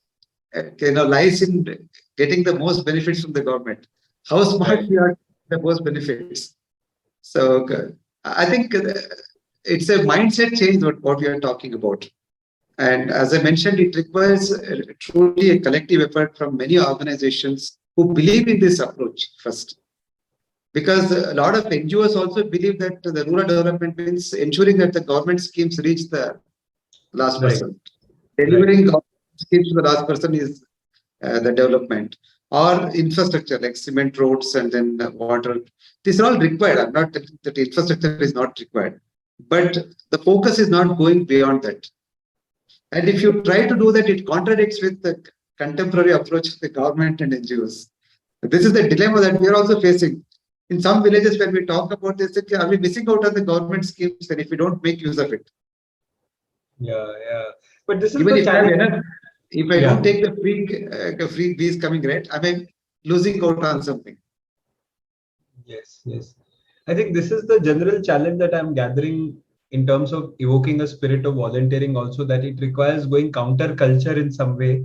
lies in getting the most benefits from the government. How smart you are, the most benefits. So I think it's a mindset change what we are talking about. And as I mentioned, it requires truly a collective effort from many organizations who believe in this approach first. Because a lot of NGOs also believe that the rural development means ensuring that the government schemes reach the last Right. person. Right. Delivering government schemes to the last person is the development or infrastructure like cement roads and then water. These are all required. I'm not telling that infrastructure is not required, but the focus is not going beyond that. And if you try to do that, it contradicts with the contemporary approach of the government and NGOs. This is the dilemma that we are also facing. In some villages, when we talk about this, are we missing out on the government schemes? And if we don't make use of it, Yeah. Yeah. But this is even the if I have challenge. enough, if I don't Yeah. take the free bees coming, right, am I losing out on something? Yes, yes. I think this is the general challenge that I'm gathering in terms of evoking a spirit of volunteering also, that it requires going counter culture in some way,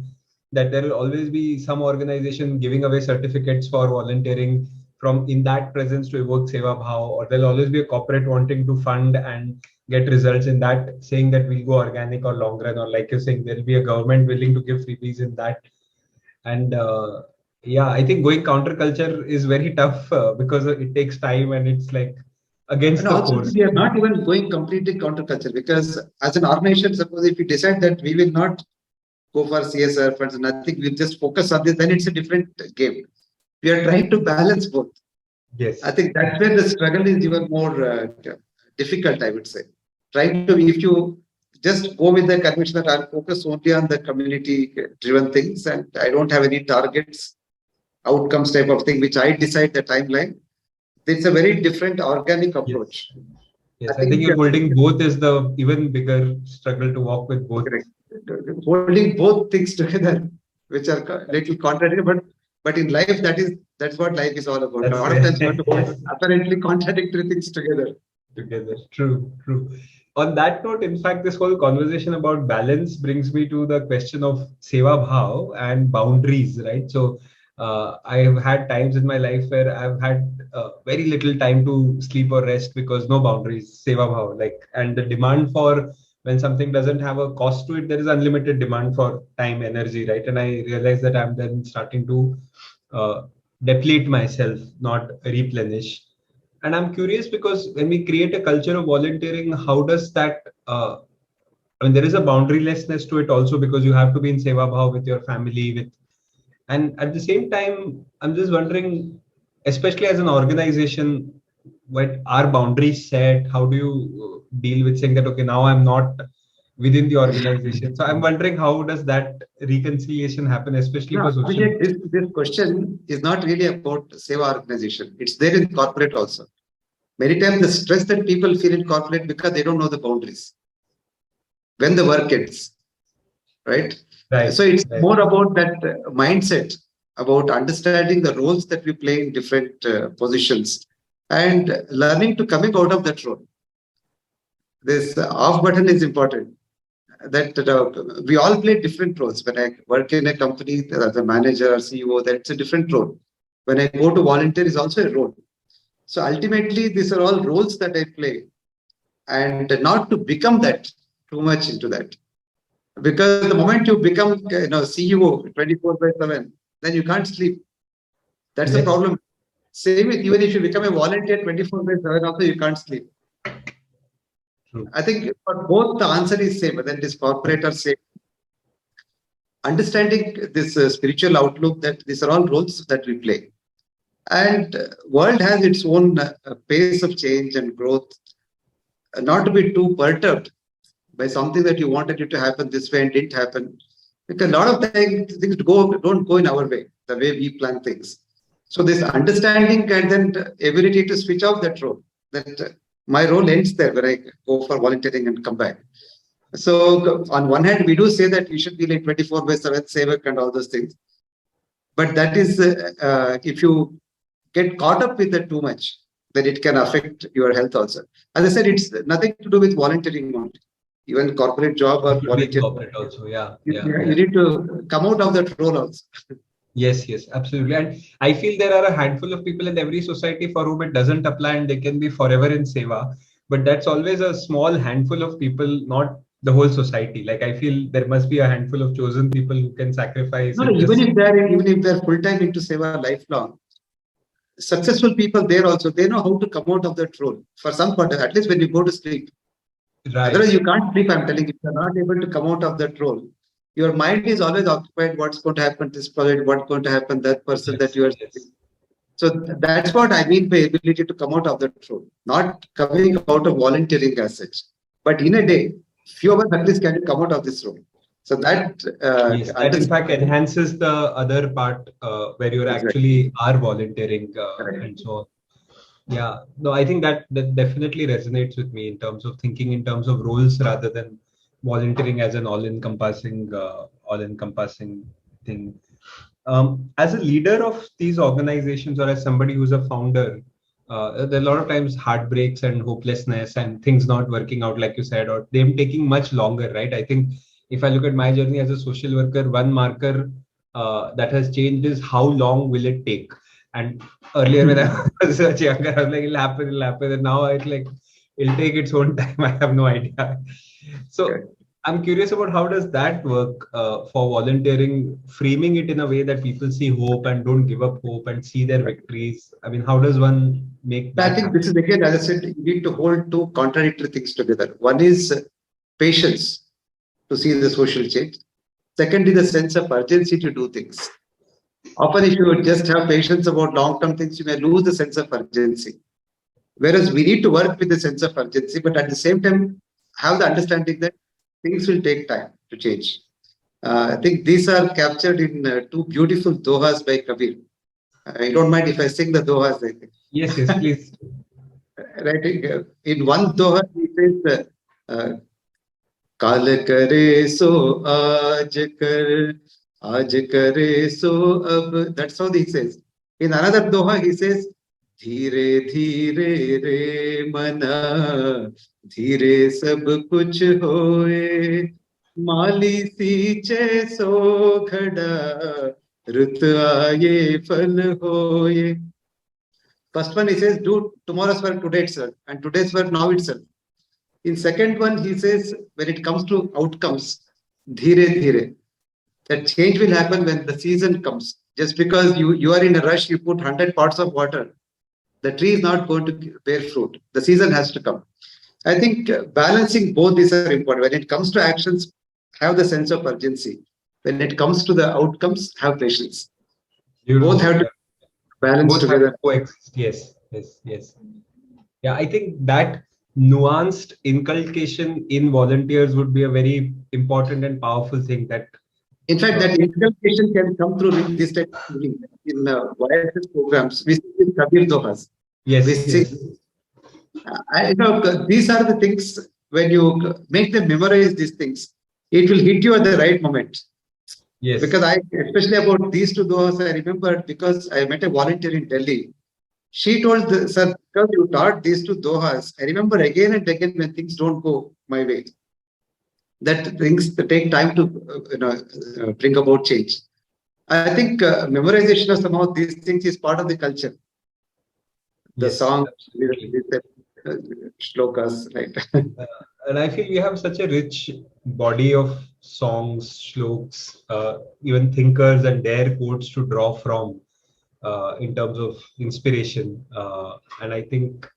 that there will always be some organization giving away certificates for volunteering from in that presence to evoke Seva Bhav, or there'll always be a corporate wanting to fund and get results in that, saying that we'll go organic or long run, or like you're saying, there'll be a government willing to give freebies in that. And yeah, I think going counterculture is very tough because it takes time and it's like against And the also, course. we are not even going completely counterculture because as an organization, suppose if we decide that we will not go for CSR funds, nothing, we'll just focus on this, then it's a different game. We are trying to balance both. I Yes, think that's where the struggle is even more difficult, I would say. Trying to, if you just go with the conviction that I'll focus only on the community driven things and I don't have any targets, outcomes type of thing, which I decide the timeline, it's a very different organic yes, approach. I yes. I think think you're holding both is the even bigger struggle to walk with both. correct. Holding both things together, which are little contradictory, but in life that's what life is all about. A That's lot of times you have to put yes. apparently contradictory things together. Together. True, true. On that note, in fact, this whole conversation about balance brings me to the question of seva bhav and boundaries, right? So, I have had times in my life where I've had very little time to sleep or rest because no boundaries, seva bhav, like, and the demand for when something doesn't have a cost to it, there is unlimited demand for time, energy, right? And I realize that I'm then starting to uh, deplete myself, not replenish. And I'm curious because when we create a culture of volunteering, how does that? I mean, there is a boundarylessness to it also because you have to be in seva bhav with your family. With and at the same time, I'm just wondering, especially as an organization, what are boundaries set? How do you deal with saying that okay, now I'm not within the organization? So I'm wondering how does that reconciliation happen, especially No, for social. Abhishek, this question is not really about Seva organization. It's there in corporate also. Many times the stress that people feel in corporate because they don't know the boundaries when the work ends, right? Right, So it's right. more about that mindset, about understanding the roles that we play in different positions and learning to coming out of that role. This off button is important. That we all play different roles. When I work in a company as a manager or CEO, that's a different role. When I go to volunteer, is also a role. So ultimately, these are all roles that I play, and not to become that too much into that. Because the moment you become, CEO 24/7, then you can't sleep. That's the Yes, problem. Same with even if you become a volunteer 24/7, also you can't sleep. true. I think for both the answer is same, whether it is corporate or same. Understanding this spiritual outlook that these are all roles that we play, and world has its own pace of change and growth. Not to be too perturbed by something that you wanted it to happen this way and didn't happen. Because a lot of things don't go in our way, the way we plan things. So this understanding and then ability to switch off that role, that my role ends there when I go for volunteering and come back. So on one hand, we do say that we should be like 24/7 sevak and all those things. But that is, if you get caught up with it too much, then it can affect your health also. As I said, it's nothing to do with volunteering only. Even corporate job or It could be in volunteer, corporate also. Yeah, you yeah, you yeah. need to come out of that role also. Yes, yes, absolutely. And I feel there are a handful of people in every society for whom it doesn't apply and they can be forever in seva. But that's always a small handful of people, not the whole society? Like, I feel there must be a handful of chosen people who can sacrifice No, and no, just. even if they're full time into Seva lifelong, successful people there also, they know how to come out of that role for some part, at least when you go to sleep. Right. Otherwise, you can't sleep. I'm telling you, if you're not able to come out of that role, your mind is always occupied. What's going to happen to this project? What's going to happen that person that Yes. you are. Yes. So that's what I mean by ability to come out of that role, not coming out of volunteering as such. But in a day, few of us at least can come out of this role. So that Yes, that in fact understanding. enhances the other part where you're Exactly. actually are volunteering and Correct. so on. Yeah, no, I think that definitely resonates with me in terms of thinking in terms of roles rather than volunteering as an all-encompassing thing. As a leader of these organizations or as somebody who's a founder, there are a lot of times heartbreaks and hopelessness and things not working out, like you said, or them taking much longer, right? I think if I look at my journey as a social worker, one marker that has changed is how long will it take? And earlier when I was much younger, I was like, it'll happen. And now it's like, it'll take its own time. I have no idea. So Okay. I'm curious about how does that work for volunteering, framing it in a way that people see hope and don't give up hope and see their victories. I mean, how does one make I that think happen? this is again, as I said, you need to hold two contradictory things together. One is patience to see the social change. Second is the sense of urgency to do things. Often, if you just have patience about long-term things, you may lose the sense of urgency. Whereas we need to work with the sense of urgency, but at the same time, have the understanding that things will take time to change. I think these are captured in two beautiful dohas by Kabir. I don't mind if I sing the dohas, I think. Yes, yes, please. Right? In one doha, he says, uh, काल करे सो आज कर आज करे सो अब. That's how he says. In another doha he says, धीरे धीरे रे मना धीरे सब कुछ होए माली सींचे सो घड़ा रुत आए फल होए. First one he says, do tomorrow's work today itself and today's work now itself. In second one, he says, when it comes to outcomes, dhire dhire, that change will happen when the season comes. Just because you are in a rush, you put 100 parts of water, the tree is not going to bear fruit. The season has to come. I think balancing both these are important. When it comes to actions, have the sense of urgency. When it comes to the outcomes, have patience. Both Beautiful. have to Yeah. balance Both have to together. coexist. Yes, yes, yes. Yeah, I think that nuanced inculcation in volunteers would be a very important and powerful thing that. In fact, Uh, that inculcation can come through this type of living. In YSS programs, we see in Kabir Dohas. We yes, see, yes, these are the things when you make them memorize these things, it will hit you at the right moment. yes. Because especially about these two Dohas, I remember because I met a volunteer in Delhi. She told, sir, because you taught these two Dohas, I remember again and again when things don't go my way, that things that take time to bring about change. I think memorization of some of these things is part of the culture. The Yes, song, absolutely. uh, shlokas, right? Uh, and I feel we have such a rich body of songs, shloks, even thinkers and their quotes to draw from in terms of inspiration. And I think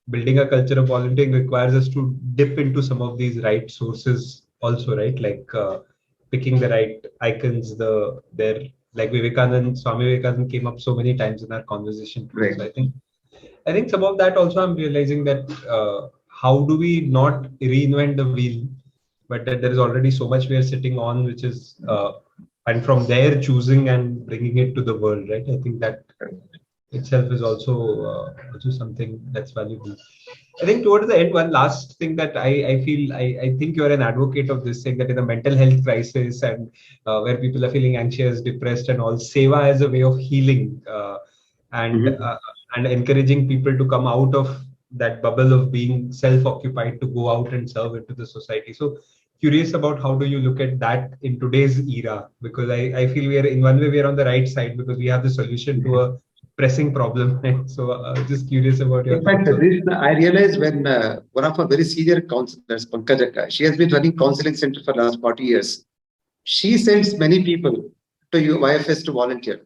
building a culture of volunteering requires us to dip into some of these right sources also, right? Like picking the right icons, their like Swami Vivekanand came up so many times in our conversation today. Right. So I think some of that also I'm realizing that how do we not reinvent the wheel, but that there is already so much we are sitting on, which is and from there choosing and bringing it to the world, right? I think that itself is also something that's valuable. I think towards the end, one last thing that I feel I think you're an advocate of this thing that in a mental health crisis and where people are feeling anxious, depressed, and all, seva as a way of healing and Mhm. uh, and encouraging people to come out of that bubble of being self-occupied to go out and serve into the society. So curious about how do you look at that in today's era? Because I feel we are in one way we are on the right side because we have the solution to a pressing problem. Right? So just curious about your In fact, thoughts on this I realized when one of our very senior counselors, Pankajaka, she has been running counseling center for last 40 years. She sends many people to YFS to volunteer,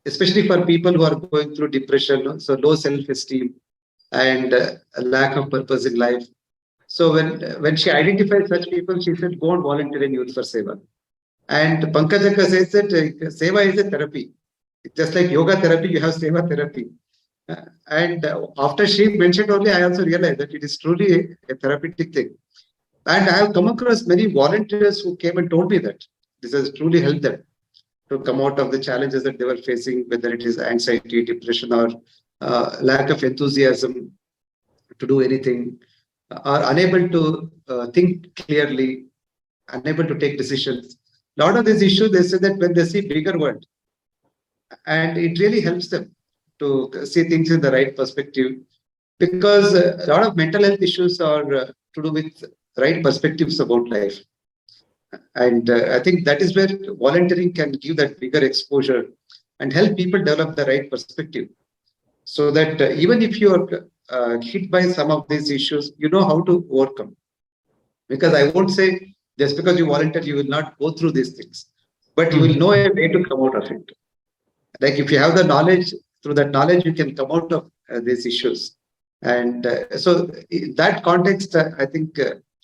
especially for people who are going through depression, so low self-esteem and a lack of purpose in life. So when she identified such people, she said, go and volunteer in Youth for Seva. And Pankajaka says that Seva is a therapy. Just like yoga therapy, you have Seva therapy. And after she mentioned only, I also realized that it is truly a therapeutic thing. And I have come across many volunteers who came and told me that this has truly helped them to come out of the challenges that they were facing, whether it is anxiety, depression, or lack of enthusiasm to do anything, are unable to think clearly, unable to take decisions. A lot of these issues, they say that when they see bigger world, and it really helps them to see things in the right perspective, because a lot of mental health issues are to do with right perspectives about life. And I think that is where volunteering can give that bigger exposure and help people develop the right perspective, so that even if you are hit by some of these issues, you know how to overcome. Because I won't say just because you volunteer, you will not go through these things, but you will it. know a way to come out of it. Like if you have the knowledge, through that knowledge, you can come out of these issues. And so, in that context, I think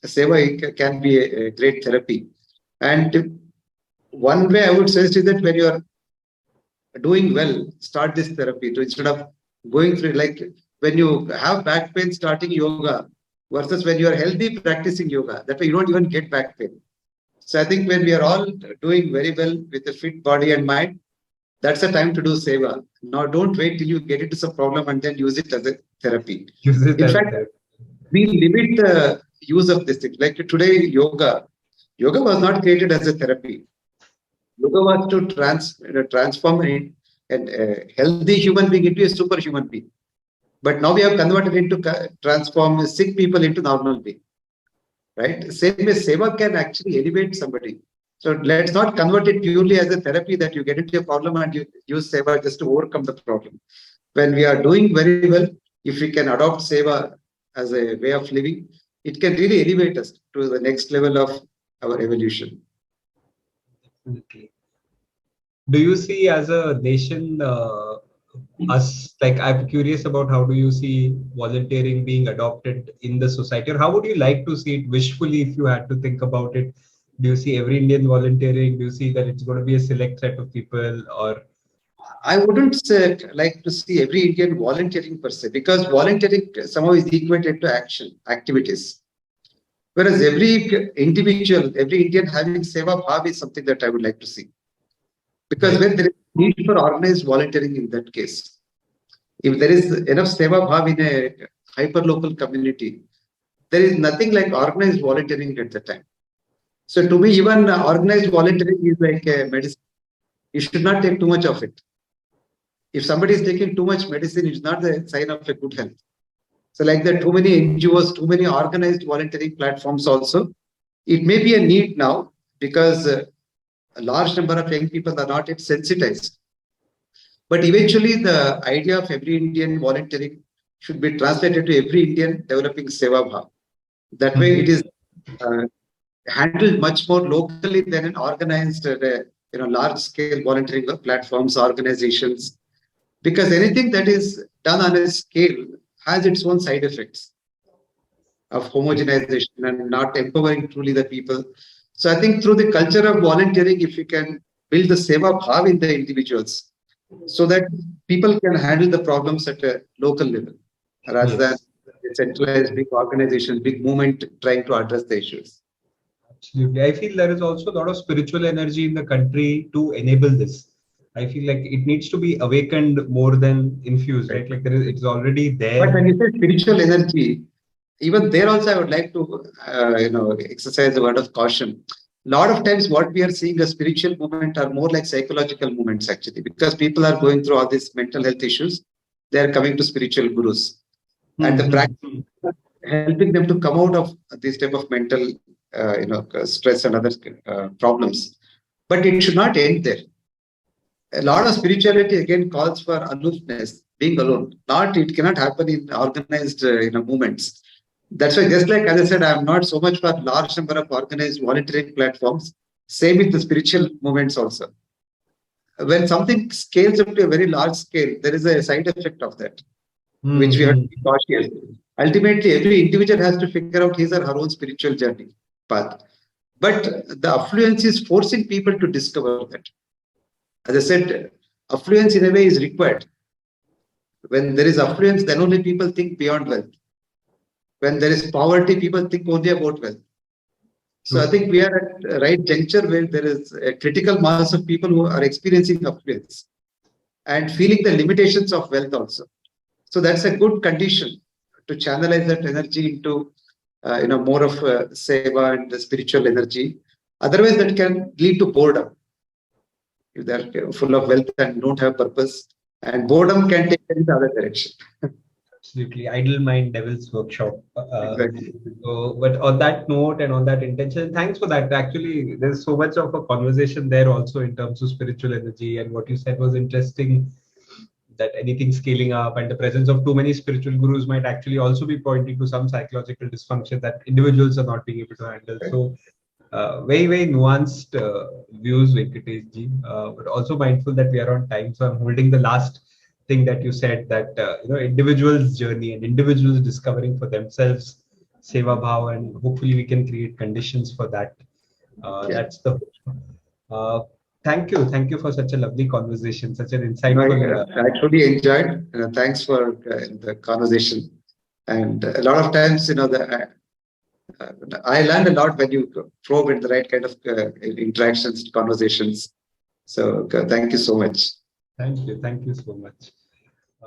Seva can be a great therapy. And one way I would suggest is that when you are doing well, start this therapy. So instead of going through, like when you have back pain, starting yoga versus when you are healthy practicing yoga, that way you don't even get back pain. So I think when we are all doing very well with a fit body and mind, that's the time to do seva. Now, don't wait till you get into some problem and then use it as a therapy. Use it In as a fact, therapy. we limit the use of this thing. Like today, yoga was not created as a therapy. Yoga was to transform a healthy human being into a superhuman being. But now we have converted into transform sick people into normal being. Right? Same way, seva can actually elevate somebody. So let's not convert it purely as a therapy that you get into a problem and you use seva just to overcome the problem. When we are doing very well, if we can adopt seva as a way of living, it can really elevate us to the next level of our evolution. Definitely. Do you see as a nation us, like, I'm curious about how do you see volunteering being adopted in the society, or how would you like to see it wishfully if you had to think about it? Do you see every Indian volunteering? Do you see that it's going to be a select set of people, or I wouldn't say, like to see every Indian volunteering per se, because volunteering somehow is equated to action, activities. Whereas every individual, every Indian having seva bhav is something that I would like to see. Because right? when there is need for organized volunteering in that case, if there is enough seva bhav in a hyper local community, there is nothing like organized volunteering at the time. So to me, even organized volunteering is like a medicine. You should not take too much of it. If somebody is taking too much medicine, it's not the sign of a good health. So like there are too many NGOs, too many organized volunteering platforms also. It may be a need now because a large number of young people are not yet sensitized. But eventually, the idea of every Indian volunteering should be translated to every Indian developing seva bhav. That way, it is uh, handled much more locally than an organized, large scale volunteering platforms, organizations. Because anything that is done on a scale has its own side effects of homogenization and not empowering truly the people. So I think through the culture of volunteering, if we can build the seva bhav in the individuals, so that people can handle the problems at a local level rather than Yes, a centralized big organization, big movement trying to address the issues. absolutely. I feel there is also a lot of spiritual energy in the country to enable this. I feel like it needs to be awakened more than infused, Right. right? Like it's already But there. when you say spiritual energy, even there also I would like to exercise the word of caution. A lot of times what we are seeing as spiritual movement are more like psychological movements actually, because people are going through all these mental health issues. They are coming to spiritual gurus. And the practice Hmm. helping them to come out of this type of mental stress and other problems, but it should not end there. A lot of spirituality again calls for aloofness, being alone. Not it cannot happen in organized movements. That's why, just like as I said, I'm not so much for large number of organized volunteering platforms. Same with the spiritual movements also. When something scales up to a very large scale, there is a side effect of that, which we have to Hmm. be cautious. Ultimately, every individual has to figure out his or her own spiritual journey path. But the affluence is forcing people to discover that. As I said, affluence in a way is required. When there is affluence, then only people think beyond wealth. When there is poverty, people think only about wealth. So I True. think we are at a right juncture where there is a critical mass of people who are experiencing affluence and feeling the limitations of wealth also. So that's a good condition to channelize that energy into more of seva and the spiritual energy. Otherwise, that can lead to boredom if they're full of wealth and don't have purpose. And boredom can take them in the other direction. Absolutely. Idle mind, devil's workshop. Exactly. But on that note and on that intention, thanks for that. Actually, there's so much of a conversation there also in terms of spiritual energy. And what you said was interesting, that anything scaling up and the presence of too many spiritual gurus might actually also be pointing to some psychological dysfunction that individuals are not being able to handle. So, very, very nuanced views, Venkatesh ji, but also mindful that we are on time. So I'm holding the last thing that you said, that individuals' journey and individuals discovering for themselves seva bhav, and hopefully we can create conditions for that. Yeah. That's the hope. Uh, thank you for such a lovely conversation, such an No, insightful. I truly enjoyed. Thanks for the conversation. And a lot of times, uh, I learned a lot when you probe in the right kind of interactions, conversations. So thank you so much. Thank you so much.